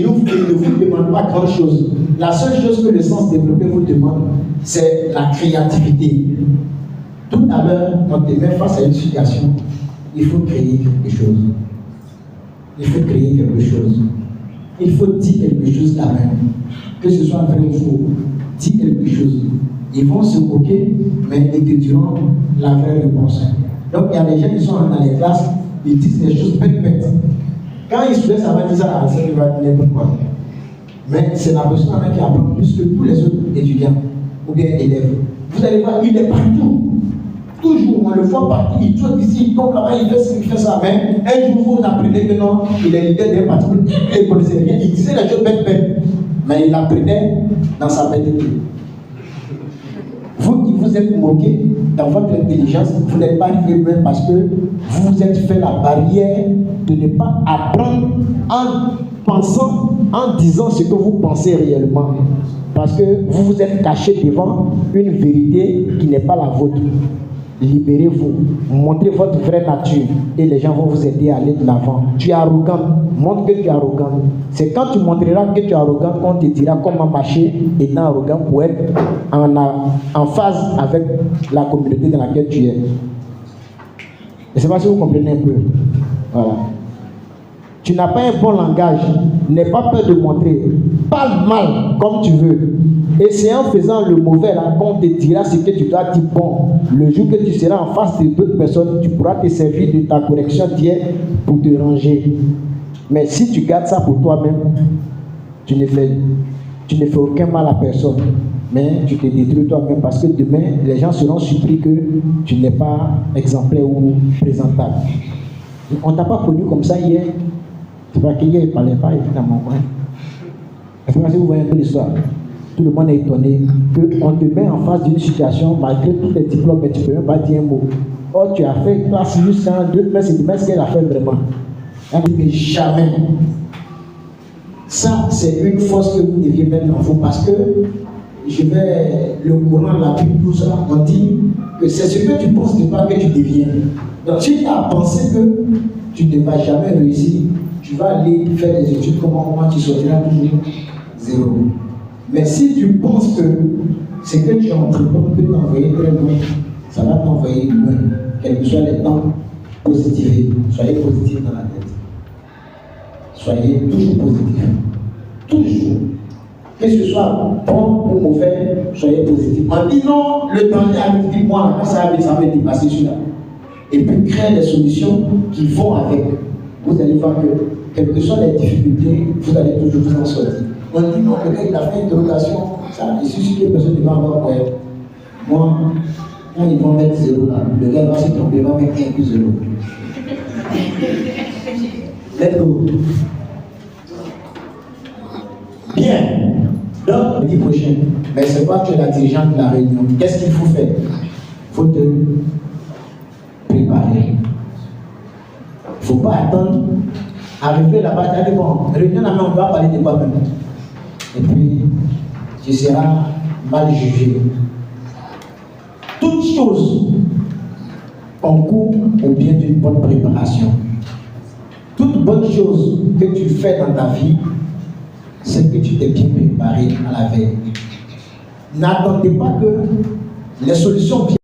Il ne vous demande pas grand chose. La seule chose que le sens développé vous demande, c'est la créativité. Tout à l'heure, quand tu es face à une situation, il faut créer quelque chose. Il faut créer quelque chose. Il faut dire quelque chose quand même. Que ce soit vrai ou faux, dis quelque chose. Ils vont se moquer, mais ils te diront la vraie réponse. Donc il y a des gens qui sont dans les classes, ils disent des choses bêtes. Quand ils se laissent, ça va dire ça, ça va dire n'importe quoi. Mais c'est la personne qui apprend plus que tous les autres étudiants ou bien élèves. Vous allez voir, il est partout. Toujours, on le voit partout, il tourne ici, il tombe là-bas, il fait ça, il fait ça. Mais un jour, vous apprenez que non, il est leader d'un parti, il ne connaissait rien, il disait les choses bêtes. Mais il apprenait dans sa bêteté. Vous qui vous êtes moqué dans votre intelligence, vous n'êtes pas arrivé même parce que vous vous êtes fait la barrière de ne pas apprendre en pensant, en disant ce que vous pensez réellement. Parce que vous vous êtes caché devant une vérité qui n'est pas la vôtre. Libérez-vous, montrez votre vraie nature et les gens vont vous aider à aller de l'avant. Tu es arrogant, montre que tu es arrogant. C'est quand tu montreras que tu es arrogant qu'on te dira comment marcher étant arrogant pour être en phase avec la communauté dans laquelle tu es. Je ne sais pas si vous comprenez un peu. Voilà. Tu n'as pas un bon langage, n'aie pas peur de montrer. Parle mal comme tu veux. Et c'est en faisant le mauvais là qu'on te dira ce que tu dois dire bon. Le jour que tu seras en face de d'autres personnes, tu pourras te servir de ta correction d'hier pour te ranger. Mais si tu gardes ça pour toi-même, tu ne fais aucun mal à personne. Mais tu te détruis toi-même parce que demain, les gens seront surpris que tu n'es pas exemplaire ou présentable. On ne t'a pas connu comme ça hier. C'est pas qu'hier, il ne parlait pas, il était dans mon coin. Est-ce que vous voyez un peu l'histoire? Tout le monde est étonné qu'on te met en face d'une situation, malgré tous les diplômes, mais tu ne peux même pas dire un mot. Oh, tu as fait classe jusqu'à 2 mais c'est ce qu'elle a fait vraiment. Elle dit que jamais. Ça, c'est une force que vous deviez mettre en vous parce que le Coran, la Bible, tout ça, on dit que c'est ce que tu penses de toi que tu deviens. Donc, si tu as pensé que tu ne vas jamais réussir, tu vas aller faire des études, comment tu sortiras toujours zéro. Mais si tu penses que ce que tu entreprends peut t'envoyer très loin, ça va t'envoyer loin, quels que soient les temps positifs. Soyez positifs dans la tête. Soyez toujours positifs. Toujours. Que ce soit bon ou mauvais, soyez positifs. On dit non, le danger arrive, dis-moi, quand ça arrive, ça va dépasser celui-là. Et puis créer des solutions qui vont avec. Vous allez voir que, quelles que soient les difficultés, vous allez toujours vous en sortir. On dit non, le gars il a fait une interrogation, ça, je suis sûr que personne ne va avoir ouais. Moi, quand ils vont mettre 0 là, le gars va se tromper, il va mettre 1 plus 0. Let's go. Bien. Donc, le 10 prochain, mais c'est pas que la dirigeante de la réunion. Qu'est-ce qu'il faut faire? Il faut te préparer. Il ne faut pas attendre, arriver là-bas, tu as dit bon, réunion, on va parler de quoi même. Et puis, tu seras mal jugé. Toute chose concourt au bien d'une bonne préparation. Toute bonne chose que tu fais dans ta vie, c'est que tu t'es bien préparé à la veille. N'attendez pas que les solutions viennent.